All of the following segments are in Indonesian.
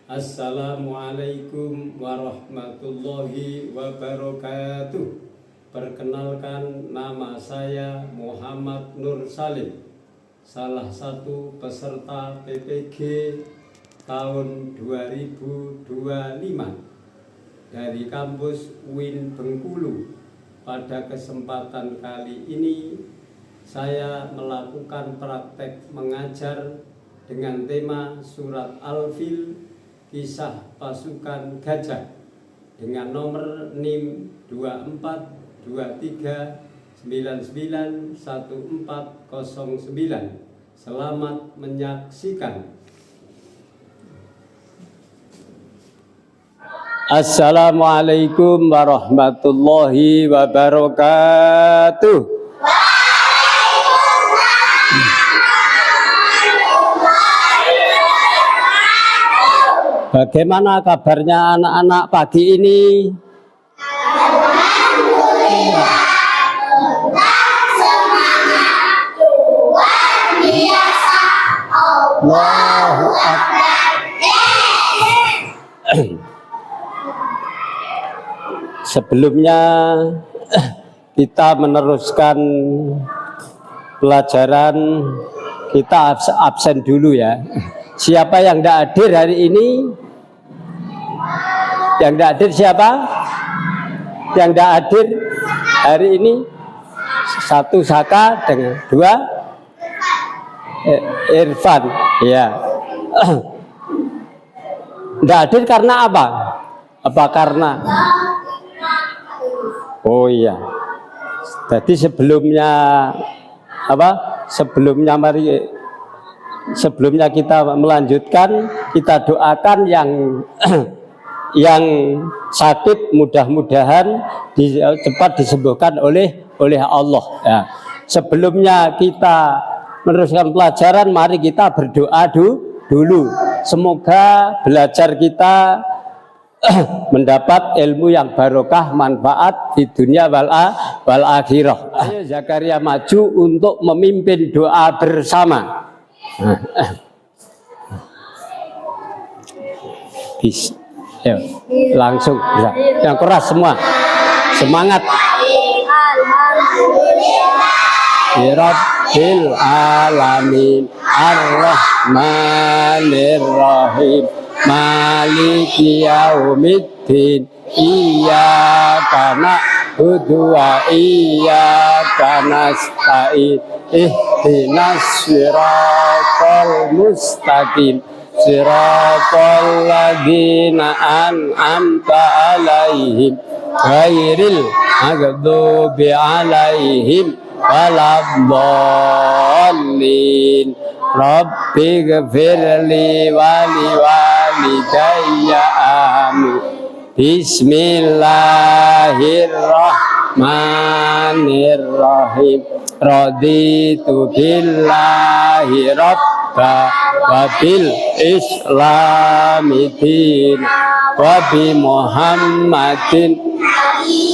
Assalamualaikum warahmatullahi wabarakatuh. Perkenalkan, nama saya Muhammad Nur Salim, salah satu peserta PPG tahun 2025 dari kampus UIN Bengkulu. Pada kesempatan kali ini saya melakukan praktek mengajar dengan tema surat Al-Fil, kisah pasukan gajah, dengan nomor NIM 2423991409. Selamat menyaksikan. Assalamualaikum warahmatullahi wabarakatuh. Bagaimana kabarnya anak-anak pagi ini? Allahu Akbar. Sebelumnya kita meneruskan pelajaran, kita absen dulu ya. Siapa yang tidak hadir hari ini? Yang tidak hadir siapa? Yang tidak hadir hari ini satu Saka dengan dua Irfan. Ya. Tidak hadir karena apa? Apa karena? Oh iya. Jadi sebelumnya apa? Sebelumnya kita melanjutkan, kita doakan yang sakit mudah-mudahan cepat disembuhkan oleh Allah. Ya. Sebelumnya kita meneruskan pelajaran, mari kita berdoa dulu. Semoga belajar kita mendapat ilmu yang barokah, manfaat di dunia wal akhirah. Ayo Zakaria maju untuk memimpin doa bersama. Ya, langsung bisa. Yang keras semua. Semangat. Rabbil alamin ar-rahmanir rahim maliki yaumiddin iyyaka na'budu wa iyyaka nasta'in ihdinas siratal mustaqim siratal ladzina an'amta 'alaihim ghairil maghdubi 'alaihim waladdallin. Rabbi ghfirli wali walidayya amin. Bismillahirrahmanirrahim. Raditu billahi rabba wa bil islami din wa bi muhammadin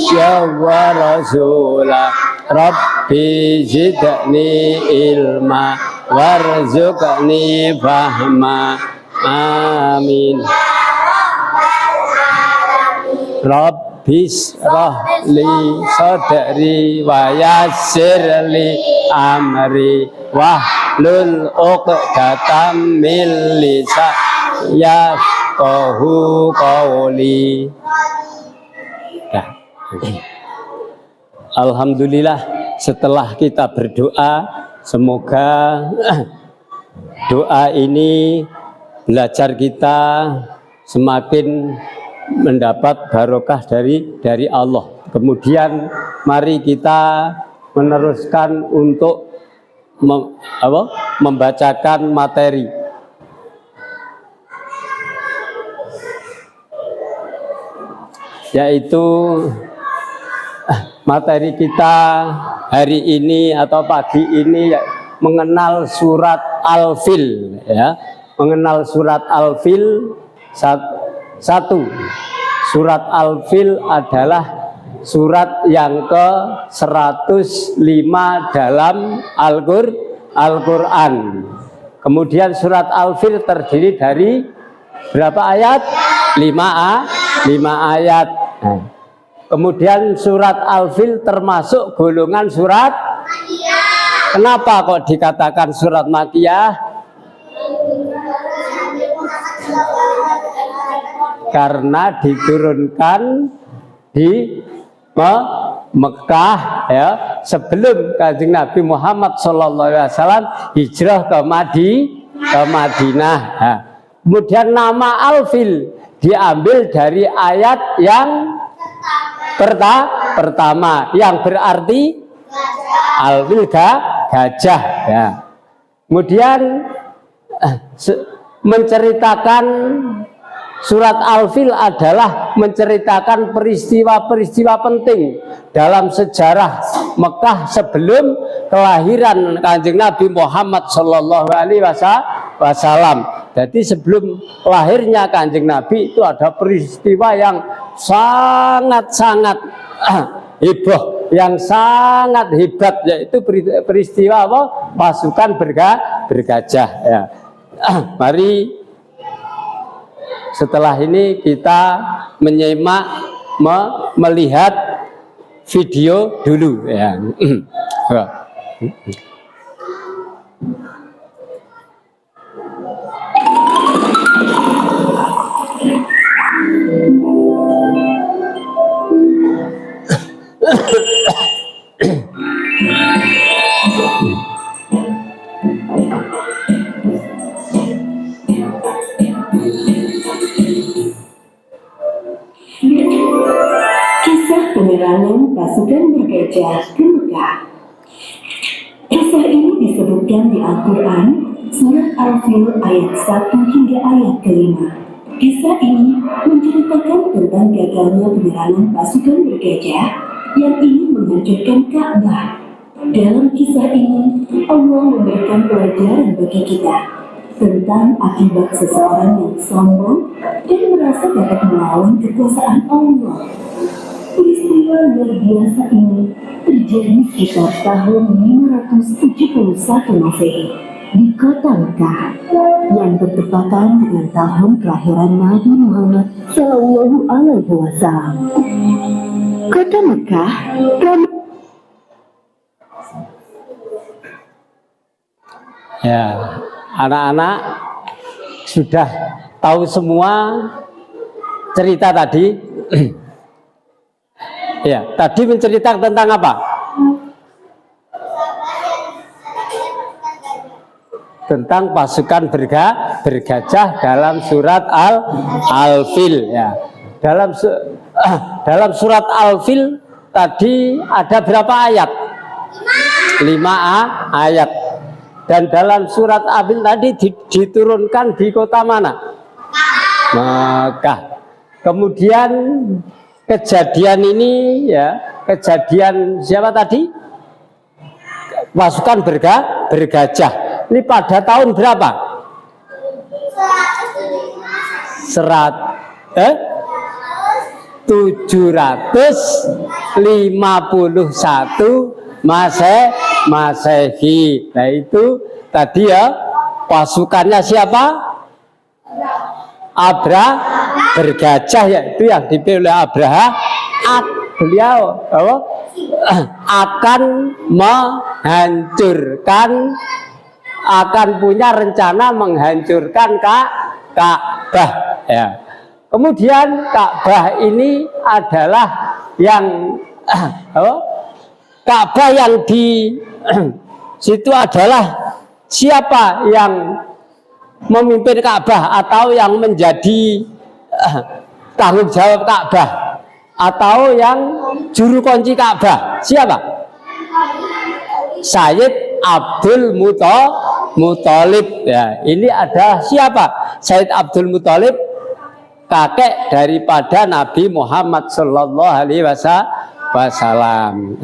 ya wa rasulah. Rabbi zidni ilma warzuqni fahma. Amin. Rabbi shrah li sadri wa yassir li amri wahlul 'uqdatam min lisani yafqahu qawli. Alhamdulillah, setelah kita berdoa, semoga doa ini belajar kita semakin mendapat barokah dari Allah. Kemudian mari kita meneruskan untuk membacakan materi. Yaitu materi kita hari ini atau pagi ini mengenal surat Al-Fil, ya. Mengenal surat Al-Fil. Satu, surat Al-Fil adalah surat yang ke-105 dalam Al-Qur'an. Kemudian surat Al-Fil terdiri dari berapa ayat? 5 ayat. Nah, kemudian surat Al-Fil termasuk golongan surat Makiyah. Kenapa kok dikatakan surat Makiyah? Karena diturunkan di Mekah ya, sebelum Kanjeng Nabi Muhammad SAW hijrah ke Madinah. Nah, kemudian nama Al-Fil diambil dari ayat yang pertama yang berarti Al-Fil gajah ya. Kemudian menceritakan surat Al-Fil adalah menceritakan peristiwa-peristiwa penting dalam sejarah Mekah sebelum kelahiran Kanjeng Nabi Muhammad Shallallahu Alaihi Wasallam. Jadi sebelum lahirnya Kanjeng Nabi itu ada peristiwa yang sangat-sangat heboh, yang sangat hebat, yaitu peristiwa apa? Pasukan bergajah. Ya. Mari setelah ini kita menyimak, melihat video dulu ya. Kisah penyerangan pasukan bergajah ke Mekah. Kisah ini disebutkan di Al-Quran, surat Al-Fil ayat 1 hingga ayat ke-5. Kisah ini menceritakan tentang gagalnya penyerangan pasukan bergajah yang ingin menghancurkan Ka'bah. Dalam kisah ini, Allah memberikan pelajaran bagi kita tentang akibat seseorang yang sombong dan merasa dapat melawan kekuasaan Allah. Peristiwa luar biasa ini terjadi sekitar tahun 571 Masehi di kota Mekah yang bertepatan dengan tahun kelahiran Nabi Muhammad Shallallahu Alaihi Wasallam. Kota Mekah Ya, anak-anak sudah tahu semua cerita tadi. Ya, tadi menceritakan tentang apa? Tentang pasukan bergajah dalam surat Al-Fil ya. Dalam surat Al-Fil tadi ada berapa ayat? 5 ayat. Dan dalam surat Al-Fil tadi diturunkan di kota mana? Mekah. Kemudian kejadian ini ya, kejadian siapa tadi? Pasukan bergajah. Ini pada tahun berapa? 751 Masehi. Nah itu tadi ya, pasukannya siapa? Bergajah, yaitu yang dipilih oleh Abraha. Beliau akan menghancurkan, akan punya rencana menghancurkan Ka'bah ya. Kemudian Ka'bah ini adalah yang Ka'bah yang di situ adalah siapa yang memimpin Ka'bah atau yang menjadi tanggung jawab Ka'bah atau yang juru kunci Ka'bah? Siapa? Sayyid Abdul Muthalib ya. Ini ada siapa? Sayyid Abdul Muthalib, kakek daripada Nabi Muhammad Sallallahu Alaihi Wasallam.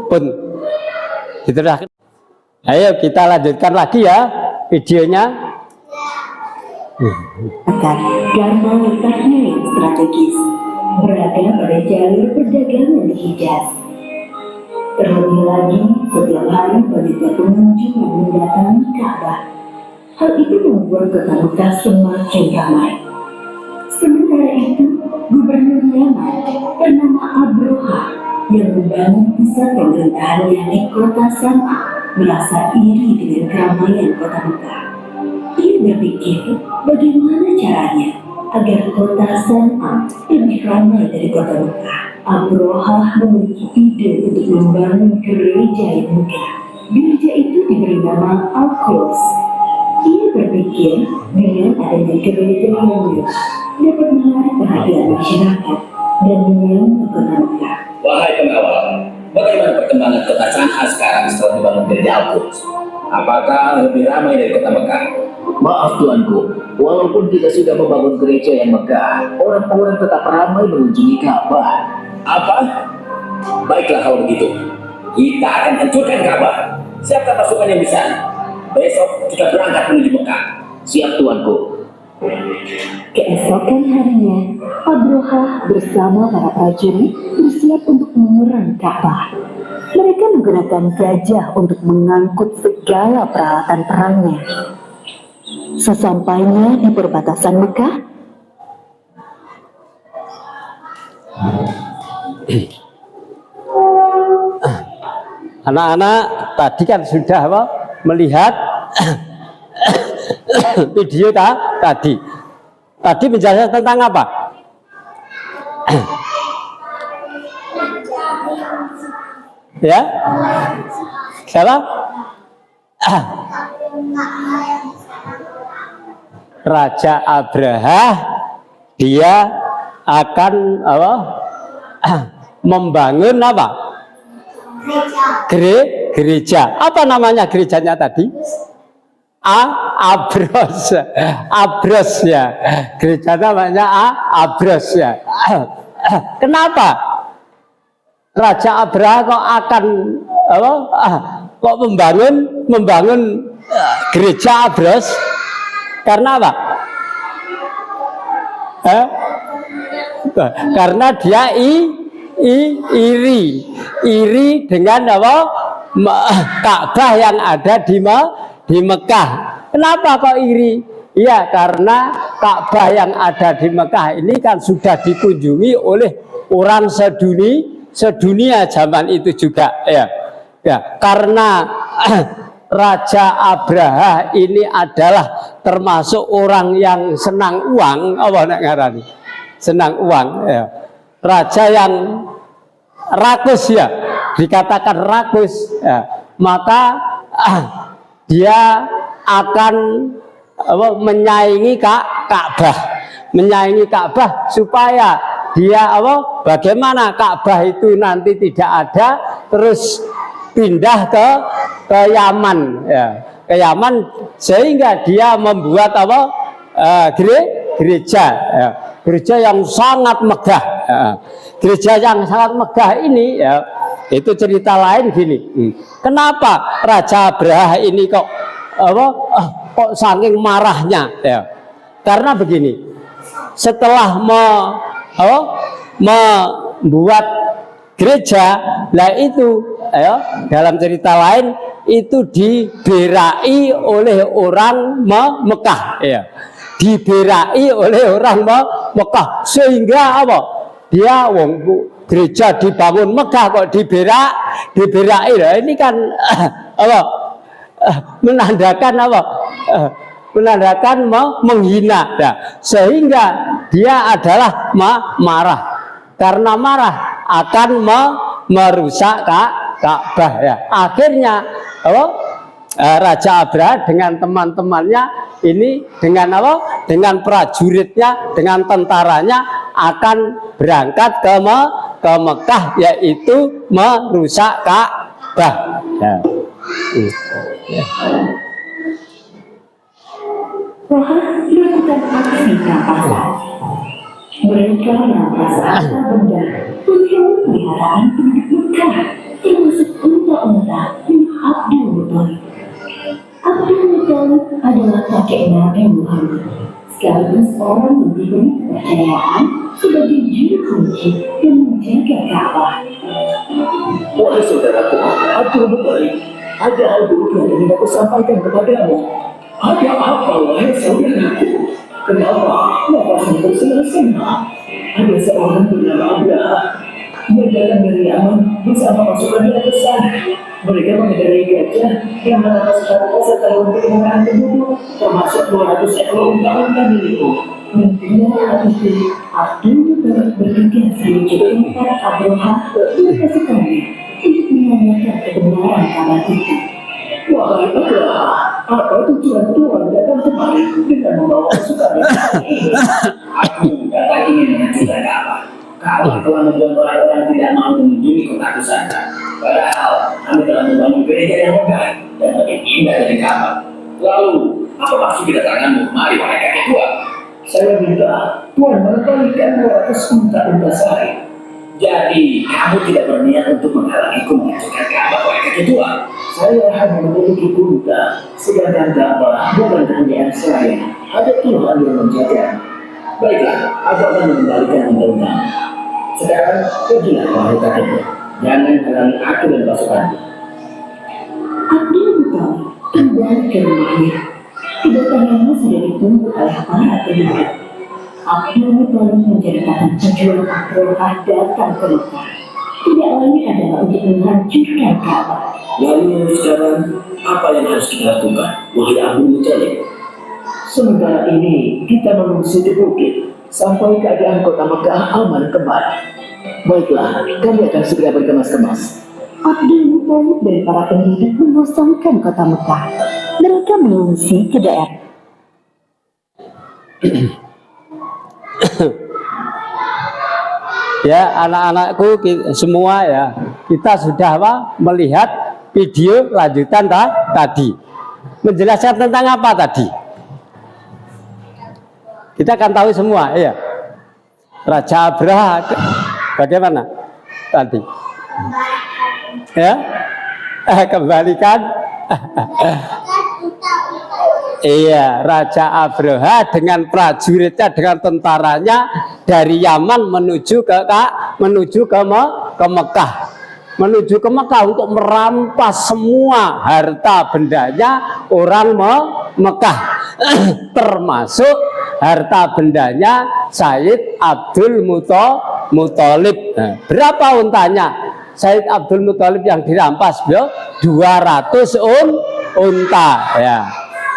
Pun diterakhir. Ayo kita lanjutkan lagi ya videonya. Karena letaknya yang strategis, berada pada jalur perdagangan di Hijaz. Terlebih lagi, setiap hari banyaknya pengunjung yang mendatangi Ka'bah. Hal itu membuat kota Mekah semakin ramai. Sementara itu, gubernur Yaman bernama Abroha yang membangun pusat pemerintahannya di kota San'a merasa iri dengan keramaian kota Mekah. Ia berpikir bagaimana caranya agar kota San'a lebih ramai dari kota Mekah. Abroha memiliki ide untuk membangun gereja yang megah. Gereja itu diberi nama Al-Quds. Ia berpikir dengan adanya gereja yang megah dapat menarik perhatian masyarakat dan menyambut kota Mekah. Wahai pengawal, bagaimana perkembangan kota San'a sekarang setelah dibangun gereja Al-Quds? Apakah lebih ramai dari kota Mekah? Maaf tuanku, walaupun kita sudah membangun gereja yang megah, orang-orang tetap ramai mengunjungi Ka'bah. Apa? Baiklah kalau begitu, kita akan hancurkan Ka'bah. Siapkan pasukan yang bisa. Besok kita berangkat menuju Mekah. Siap tuanku. Keesokan harinya, Abroha bersama para prajurit bersiap untuk menyerang Ka'bah. Mereka menggunakan gajah untuk mengangkut segala peralatan perangnya. Sesampainya di perbatasan Mekah, anak-anak tadi kan sudah melihat video tadi. Tadi menjelaskan tentang apa? Ya? Siapa? Raja Abraha dia akan membangun apa? Gereja. Apa namanya gerejanya tadi? Abros. Abros ya. Gereja namanya Abros ya. Kenapa Raja Abraha kok akan kok membangun gereja Abros? Karena apa? Karena dia iri dengan apa? Ka'bah yang ada di Mekah. Kenapa kok iri? Ya karena Ka'bah yang ada di Mekah ini kan sudah dikunjungi oleh orang sedunia zaman itu juga ya. Ya, karena Raja Abraha ini adalah termasuk orang yang senang uang, apa nak ngarani? Senang uang ya. Raja yang rakus ya, dikatakan rakus ya. Maka dia akan menyaingi Ka'bah, menyaingi Ka'bah supaya dia bagaimana Ka'bah itu nanti tidak ada, terus pindah ke Yaman ya, ke Yaman, sehingga dia membuat gereja ya. Gereja yang sangat megah ya. Gereja yang sangat megah ini ya, itu cerita lain gini. Kenapa Raja Abraha ini kok saking marahnya ya? Karena begini, setelah membuat gereja, lah itu ya, dalam cerita lain itu diberai oleh orang Mekah ya. Diberai oleh orang Mekah, sehingga apa? Dia gereja dibangun Mekah kok diberai. Nah, ini kan menandakan apa? Menandakan menghina. Nah, sehingga dia adalah marah. Karena marah akan merusak Ka'bah ya. Akhirnya Raja Abraha dengan teman-temannya ini dengan dengan prajuritnya, dengan tentaranya akan berangkat ke Mekah, yaitu merusak Ka'bah ya. melakukan aksi rampasan. Mereka merampas harta benda dan hewan peliharaan penduduk Mekah, termasuk unta-unta dan Abdul Muthalib. Abdul Muthalib adalah kakek Nabi Muhammad, sekaligus orang yang diberi kepercayaan sebagai juru kunci yang menjaga Ka'bah. Wahai saudaraku, Abdul Muthalib, ada hal buruk yang ingin aku sampaikan kepadamu. Ada apa wahai saudaraku? Kenapa nafasmu bersenang-senang? Ada seorang bernama Abraham. Dia datang dari Yaman bersama pasukan yang besar. Mereka mengendarai gajah yang menapas harta serta peliharaan penduduk, termasuk 200 ekor unta-unta milikku. Mendengar itu, Abdul Muthalib bergegas menuju tempat Abraham dan pasukannya untuk menanyakan kebenaran kabar itu. Wahai Abraham, apa tujuan Tuhan datang kemari dengan membawa pasukan ini? Aku datang ingin menghancurkan Ka'bah. Ka'bah telah membuat orang-orang tidak mau mengunjungi kota Kusanta. Padahal kami telah membangun gereja yang megah dan lebih indah dari Ka'bah. Lalu, apa maksud kedatanganmu kemari wahai kakek tua? Saya minta Tuhan mengembalikan 200 unta-unta saya. Jadi, kamu tidak berniat untuk menghalangiku menghancurkan Ka'bah wahai kakek tua? Saya hanya memiliki unta, sedangkan Ka'bah bukan kepunyaan saya. Ada Tuhan yang menjaga. Baiklah, aku akan mengembalikan unta-unta. Sekarang, pergilah wahai kakek tua. Jangan halangi aku dan pasukanku. Abdul Muthalib kembali ke rumahnya. Kedatangannya sudah ditunggu oleh para penduduk. Abdul Muthalib menceritakan tujuan Abraham datang ke Mekah. Tidak lain adalah untuk menghancurkan Ka'bah. Lalu sekarang, apa yang harus kita lakukan, wahai Abdul Muthalib? Sementara ini kita mengungsi di bukit sampai keadaan kota Mekah aman kembali. Baiklah, kami akan segera berkemas-kemas. Abdul Muthalib dan para penduduk mengosongkan kota Mekah. Mereka mengungsi ke daerah Ya, anak-anakku semua ya, kita sudah melihat video lanjutan tadi. Menjelaskan tentang apa tadi? Kita akan tahu semua, ya. Raja Abraha bagaimana tadi? Ya, kembalikan. Iya, Raja Abraha dengan prajuritnya, dengan tentaranya dari Yaman menuju ke Mekah, menuju ke Mekah untuk merampas semua harta bendanya orang Mekah, termasuk harta bendanya Sayyid Abdul Muthalib. Berapa untanya Sayyid Abdul Muthalib yang dirampas? 200 unta, ya.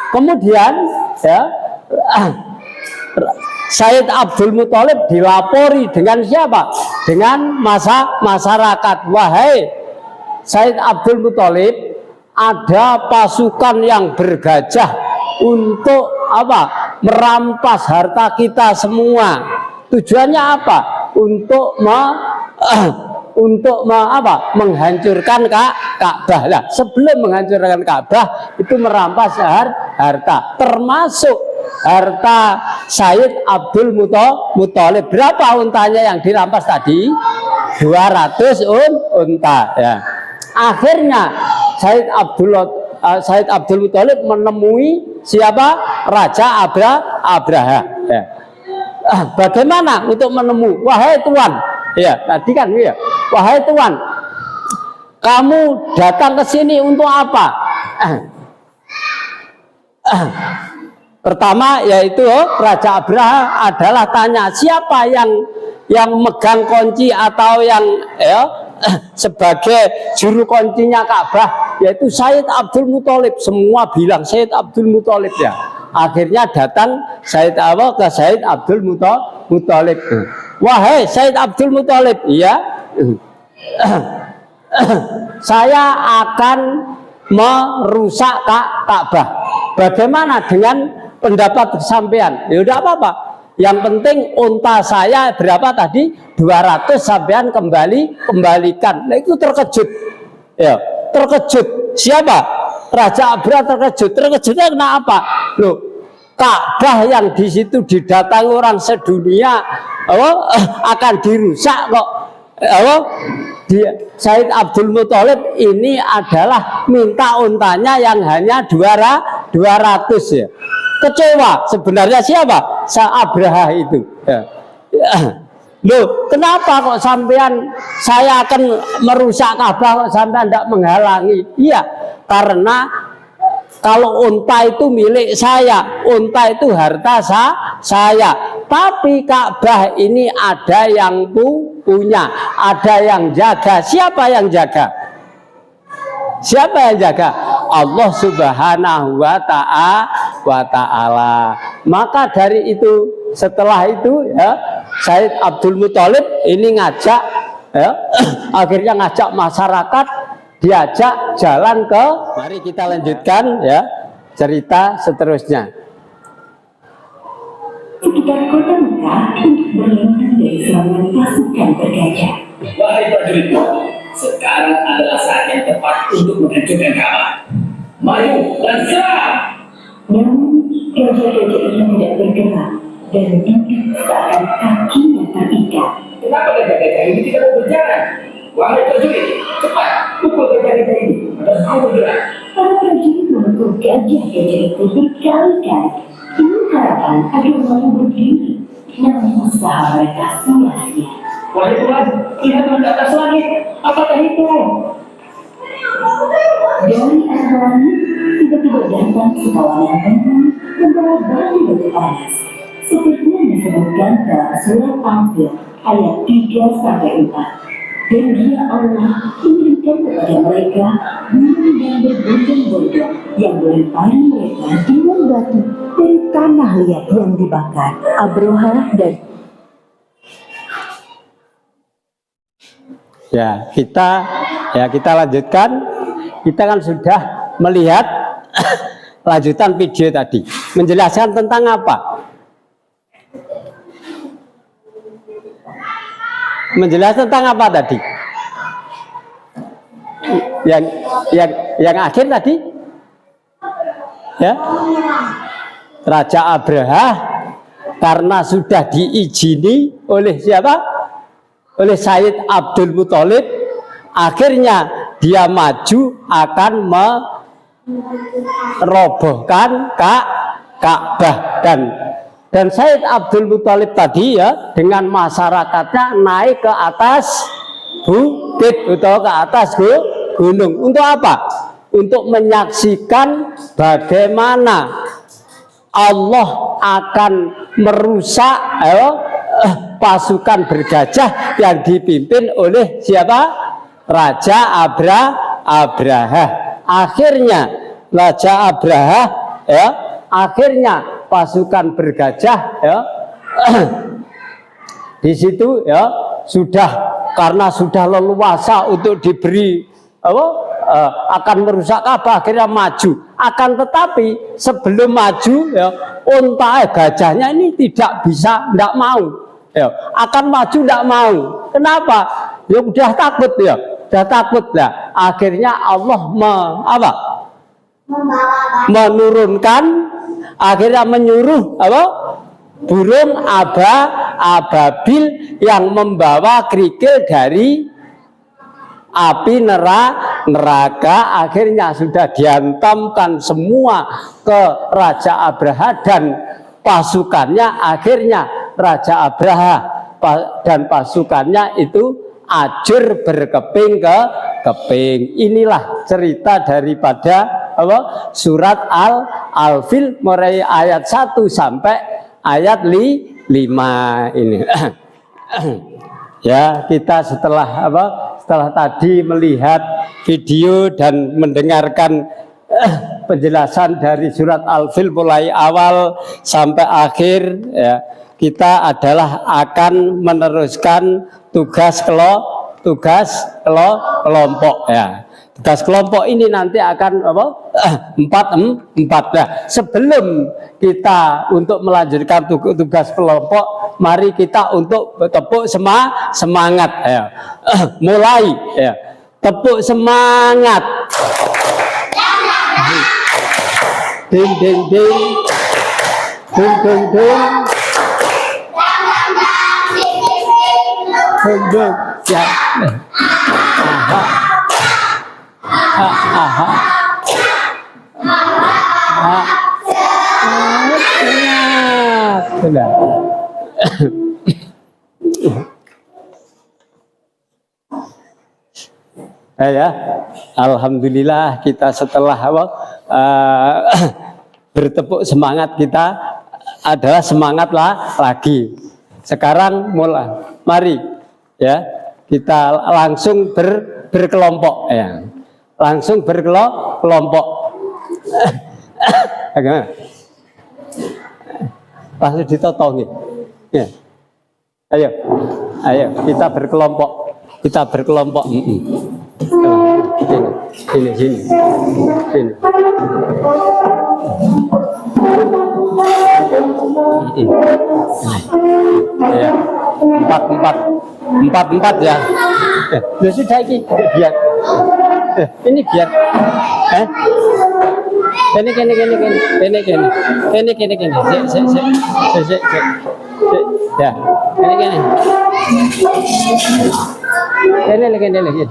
Kemudian ya, Sayyid Abdul Muthalib dilapori dengan siapa? Dengan masyarakat. Wahai Sayyid Abdul Muthalib, ada pasukan yang bergajah untuk apa? Merampas harta kita semua. Tujuannya apa? Untuk menghancurkan Ka'bah. Lah, sebelum menghancurkan Ka'bah itu merampas harta, termasuk harta Sayyid Abdul Muthalib. Berapa untanya yang dirampas tadi? 200 unta, ya. Akhirnya Sayyid Abdul Muthalib menemui siapa? Raja Abraha, ya. Bagaimana untuk menemui? Wahai tuan, ya, tadi kan ya. Wahai tuan, kamu datang ke sini untuk apa? Pertama yaitu Raja Abraha adalah tanya siapa yang megang kunci atau yang sebagai juru kuncinya Ka'bah, yaitu Sayyid Abdul Muthalib. Semua bilang Sayyid Abdul Muthalib, ya. Akhirnya datang Sayyid ke Sayyid Abdul Muthalib. Wahai Sayyid Abdul Muthalib, iya, saya akan merusak Ka'bah. Bagaimana dengan pendapat sampean? Ya udah apa-apa. Yang penting unta saya berapa tadi? 200, sampean kembalikan. Nah, itu terkejut. Ya, terkejut. Siapa? Raja Abraha terkejut. Terkejutnya kenapa? Loh, Ka'bah yang di situ didatangi orang sedunia akan dirusak kok. Sayyid Abdul Muthalib ini adalah minta untanya yang hanya 200, ya. Kecewa sebenarnya siapa? Abraha itu, ya. Loh, kenapa kok sampean saya akan merusak Ka'bah kok sampean tidak menghalangi? Iya, karena Kalau unta itu milik saya, unta itu harta saya. Tapi Ka'bah ini ada yang punya, ada yang jaga. Siapa yang jaga? Siapa yang jaga? Allah Subhanahu wa ta'ala. Maka dari itu, setelah itu ya, Sayyid Abdul Muthalib ini ngajak ya, akhirnya ngajak masyarakat, diajak jalan ke, mari kita lanjutkan ya cerita seterusnya. Sekitar kota Mekah untuk berlindung dari serangan pasukan bergajah. Wahai prajuritku, sekarang adalah saat yang tepat untuk menghancurkan Ka'bah. Maju dan serang! Namun gajah-gajah itu tidak bergerak dan duduk seakan kakinya terikat. Kenapa gajah-gajah ini tidak mau berjalan? Wahai prajurit, cepat pukul gajah-gajah ini dan mau bergerak. Para prajurit memukul gajah-gajah itu berkali-kali dengan harapan agar mau berdiri, namun usaha mereka sia-sia. Wahai Tuhan, lihat ke atas langit. Apakah itu? Dari arah langit tiba-tiba datang sekawanan teman membawa batu-batu panas, seperti yang disebutkan dalam surat Al-Fil ayat 3-4. Dan Dia Allah memberikan kepada mereka gunung yang berbondong-bondong yang melempari mereka dengan batu dari tanah liat yang dibakar. Abroha dan kita lanjutkan. Kita kan sudah melihat lanjutan video tadi, menjelaskan tentang apa? Menjelaskan tentang apa tadi? Yang akhir tadi? Ya. Raja Abraha karena sudah diizini oleh siapa? Oleh Sayyid Abdul Muthalib, akhirnya dia maju akan merobohkan Ka'bah dan Sayyid Abdul Muthalib tadi ya dengan masyarakatnya naik ke atas bukit atau ke atas gunung. Untuk apa? Untuk menyaksikan bagaimana Allah akan merusak pasukan bergajah yang dipimpin oleh siapa? Raja Abraha. Akhirnya Raja Abraha ya, akhirnya pasukan bergajah ya di situ ya karena sudah leluasa untuk diberi akan merusak Ka'bah, akhirnya maju. Akan tetapi sebelum maju ya, unta gajahnya ini tidak mau ya, akan maju tidak mau. Kenapa? Ya udah takut ya, lah. Akhirnya Allah akhirnya menyuruh burung ababil yang membawa kerikil dari api neraka. Akhirnya sudah dihantamkan semua ke Raja Abraha dan pasukannya. Akhirnya Raja Abraha dan pasukannya itu ajur berkeping ke keping. Inilah cerita daripada surat Al-Fil mulai ayat 1 sampai ayat 5 ini. Ya, kita setelah tadi melihat video dan mendengarkan penjelasan dari surat Al-Fil mulai awal sampai akhir ya, kita adalah akan meneruskan tugas kelompok ya. Tugas kelompok ini nanti akan empat. Nah, sebelum kita untuk melanjutkan tugas kelompok, mari kita untuk tepuk semangat ya. Mulai ya. Tepuk semangat. Ding ding ding. Ding ding ding. Ding ding. Ya. Sudah. Ya, alhamdulillah kita setelah bertepuk semangat kita adalah semangat lagi. Sekarang mulai, mari ya kita langsung berkelompok ya, langsung berkelompok. Bagaimana? Langsung ditotongi. Ya. Ayo kita berkelompok. Sini. Ya. Empat ya. Ya sudah ini biar. Ini biar. Ini. Ya, ini. Ini lagi.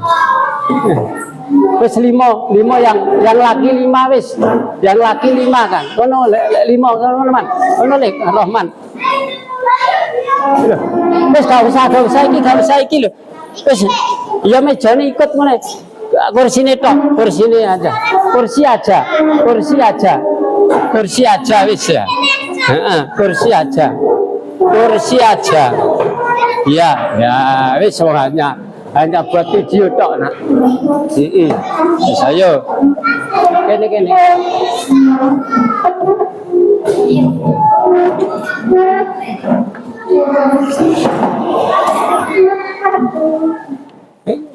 Wis lima yang laki 5 wis. Yang laki 5 kan. Kono 5 kono man. Kono lek Rahman. Lho. Wis gak usah iki lho. Wis ya mejane ikut ngene. Kursine tok, kursine aja. Kursi aja wis ya. Heeh, kursi aja. Ya, wis hanya buat video tok nak. Bisa yo. Kene.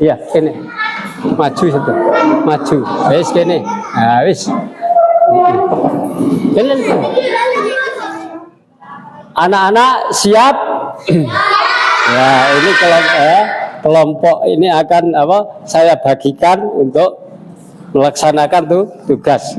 Iya, kene. Maju situ. Maju. Wis kene. Ah, wis. Kene. Anak-anak siap? Ya, ini kelompok ini akan saya bagikan untuk melaksanakan tugas.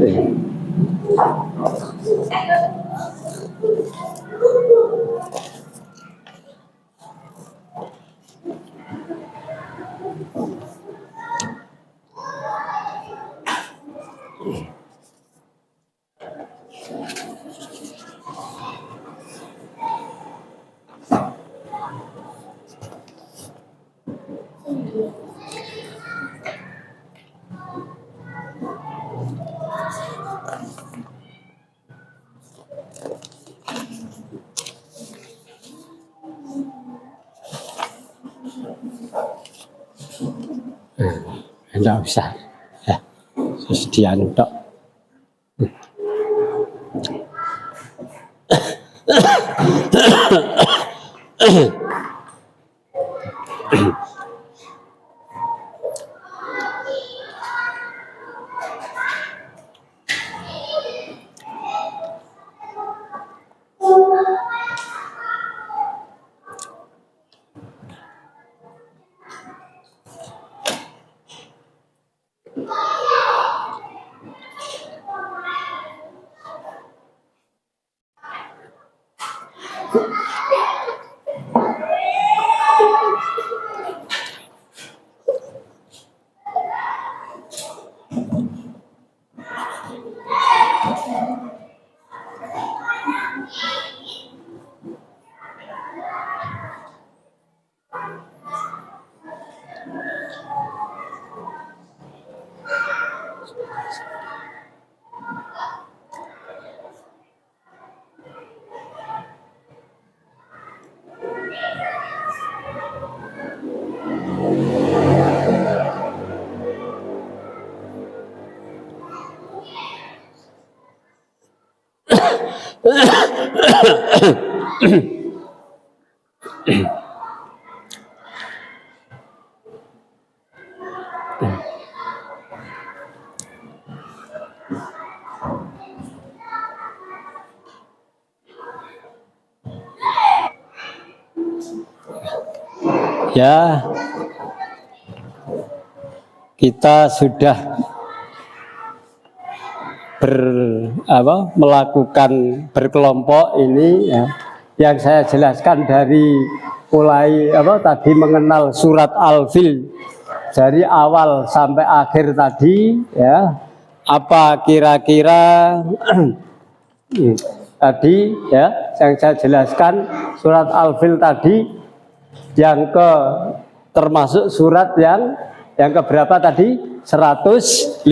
Enggak usah ya, sediaan tok. Ya, kita sudah melakukan berkelompok ini ya, yang saya jelaskan dari mulai tadi mengenal surat Al-Fil dari awal sampai akhir tadi ya, apa kira-kira tadi ya yang saya jelaskan surat Al-Fil tadi yang termasuk surat yang yang keberapa tadi? 105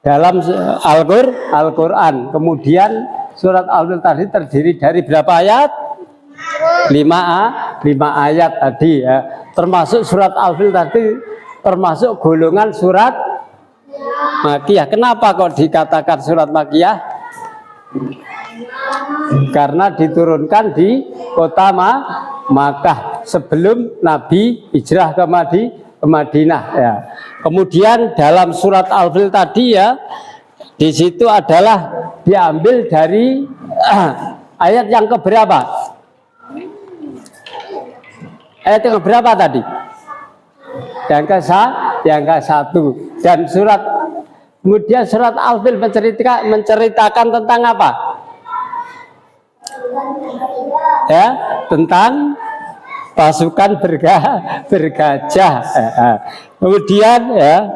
dalam Al-Quran. Kemudian surat Al-Fil tadi terdiri dari berapa ayat? 5 ayat tadi ya. Termasuk surat Al-Fil tadi termasuk golongan surat Makiyah. Kenapa kok dikatakan surat Makiyah? Karena diturunkan di kota Makkah sebelum Nabi hijrah ke Madinah ya. Kemudian dalam surat Al-Fil tadi ya, di situ adalah diambil dari ayat yang keberapa? Ayat yang keberapa tadi? Yang ke-1. Dan kemudian surat Al-Fil menceritakan tentang apa? Ya, tentang pasukan bergajah. Kemudian ya,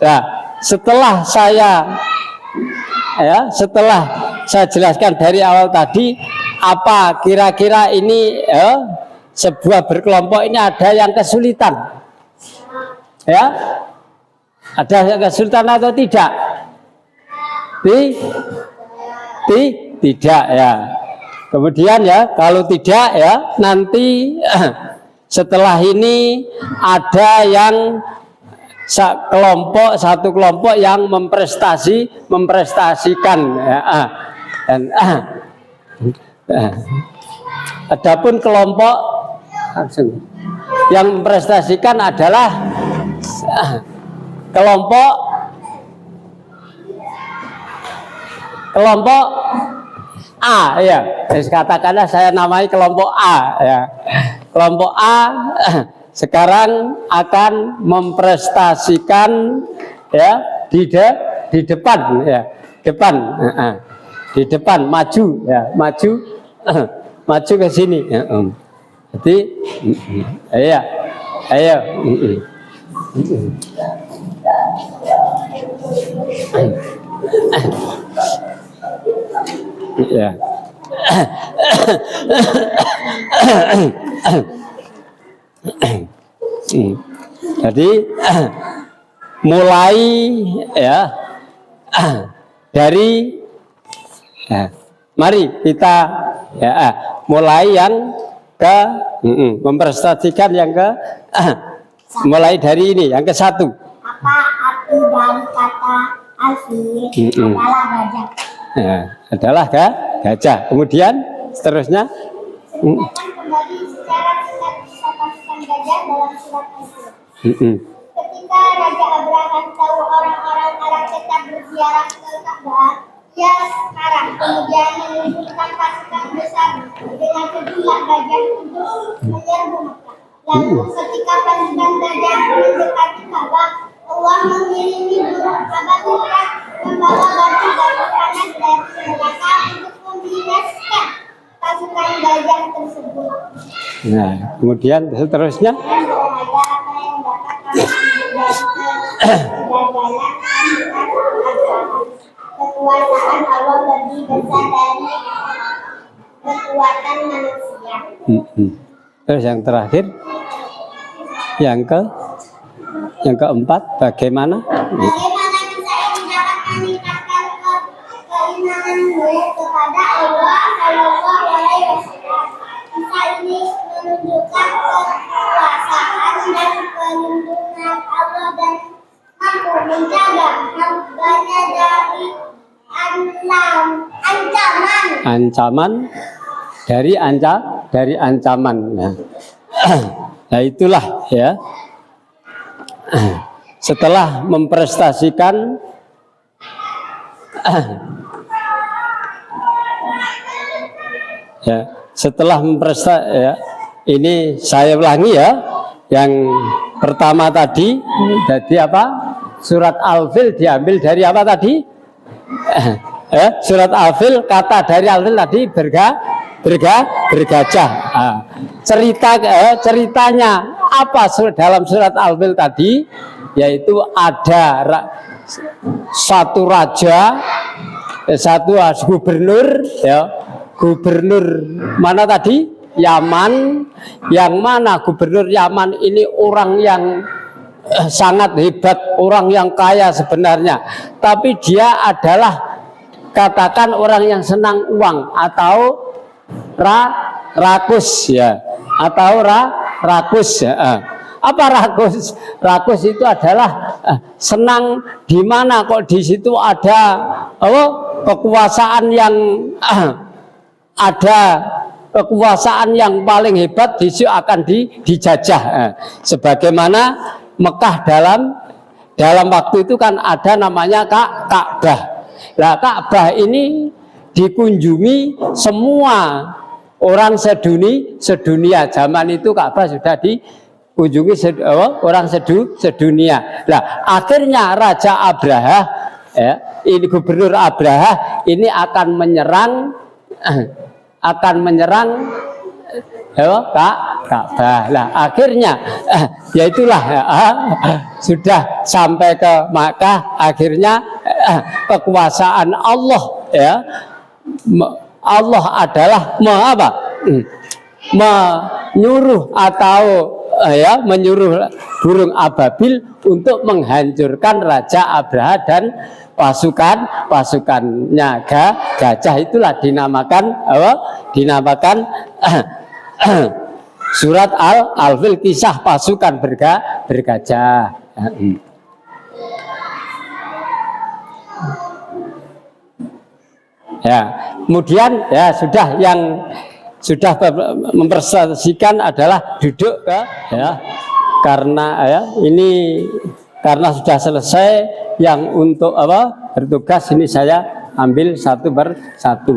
nah, setelah saya jelaskan dari awal tadi, apa kira-kira ini sebuah berkelompok ini ada yang kesulitan, ya, ada yang kesulitan atau tidak? Tidak ya. Kemudian ya, kalau tidak ya, nanti setelah ini ada yang satu kelompok yang memprestasikan ya. Dan adapun kelompok yang memprestasikan adalah kelompok A ya, katakanlah saya namai kelompok A ya. Kelompok A sekarang akan memprestasikan ya di depan ya, di depan maju ya, maju ke sini ya. Jadi ayo ya. Jadi mulai ya dari mari kita ya mulai yang ke memprestasikan yang ke mulai dari ini yang ke-1. Apa arti dari kata Al-Fil? Adalah gajah. Ya, adalah gajah. Kemudian seterusnya Kembali secara singkat kisah pasukan gajah dalam surat Al-Fil. Ketika Raja Abraham tahu orang-orang Arab tetap berziarah ke Ka'bah, ia sekarang kemudian menunjukkan pasukan besar dengan sejumlah gajah untuk menyerbu Mekah. Lalu ketika pasukan gajah mendekati Ka'bah, Allah mengirimi burung ababil membawa batu-batu panas dari neraka untuk membinaskan pasukan gajah tersebut. Nah, kemudian seterusnya Dan berada apa yang dapat kami dari kegagalan kekuasaan Allah lebih besar dari kekuatan manusia. Terus yang terakhir, yang keempat, bagaimana? Bagaimana kisah ini dapat meningkatkan keimananmu kepada Allah Shallallahu Alaihi Wasallam? Kisah ini menunjukkan kekuasaan dan perlindungan Allah dan mampu menjaga hambanya dari ancaman dari ancaman. Nah, itulah ya. Setelah memprestasikan ya, ini saya ulangi ya. Yang pertama tadi jadi apa? Surat Al-Fil diambil dari apa tadi? Surat Al-Fil, kata dari Al-Fil tadi bergajah. Ceritanya apa dalam surat Al-Fil tadi? Yaitu ada satu raja, satu gubernur ya. Gubernur mana tadi? Yaman, yang mana gubernur Yaman ini orang yang sangat hebat, orang yang kaya sebenarnya, tapi dia adalah katakan orang yang senang uang atau rakus ya, atau rakus ya. Apa rakus? Rakus itu adalah senang di mana kok di situ ada kekuasaan yang ada kekuasaan yang paling hebat di situ akan dijajah. Sebagaimana Mekah dalam waktu itu kan ada namanya Ka'bah. Nah, Ka'bah ini dikunjungi semua orang sedunia. Zaman itu Ka'bah sudah dikunjungi orang sedunia. Nah, akhirnya Raja Abraha, ya, ini gubernur Abraha ini akan menyerang Ka'bah. Nah, akhirnya yaitulah sudah sampai ke Makkah. Akhirnya kekuasaan Allah, ya, Allah adalah menyuruh atau ya menyuruh burung ababil untuk menghancurkan Raja Abraha dan pasukannya gajah. Itulah dinamakan surat Al-Fil, kisah pasukan bergajah. Ya, kemudian ya sudah yang sudah mempresentasikan adalah duduk ya, karena ya ini karena sudah selesai yang untuk bertugas ini saya ambil satu persatu.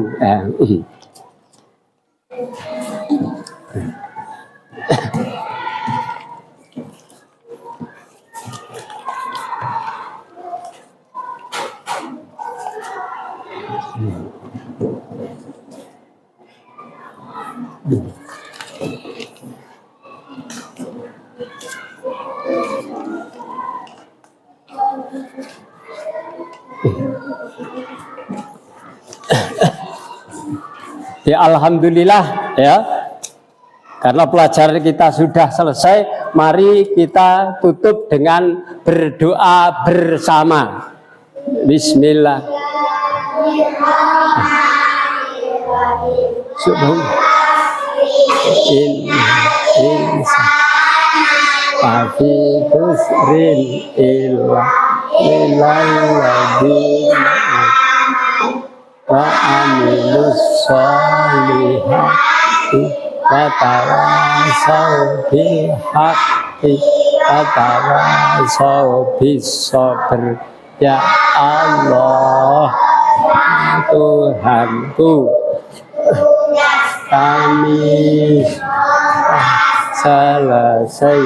Ya, alhamdulillah ya, karena pelajaran kita sudah selesai, mari kita tutup dengan berdoa bersama. Bismillah. Wa amilus solihati wa tawasau bil haqqi wa tawasau bis sabr. Ya Allah, Tuhanku, kami selesai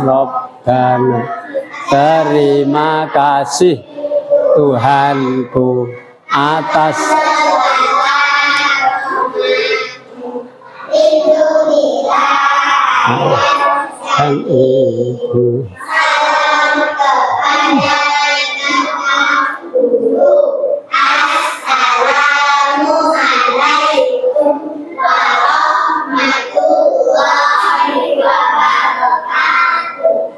Rabbana, terima kasih Tuhanku atas dan ibu.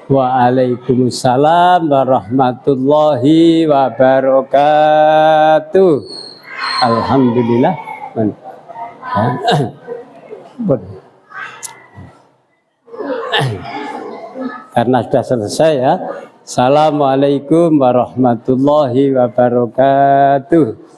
Waalaikumsalam warahmatullahi wabarakatuh. Alhamdulillah. Karena sudah selesai ya. Assalamualaikum warahmatullahi wabarakatuh.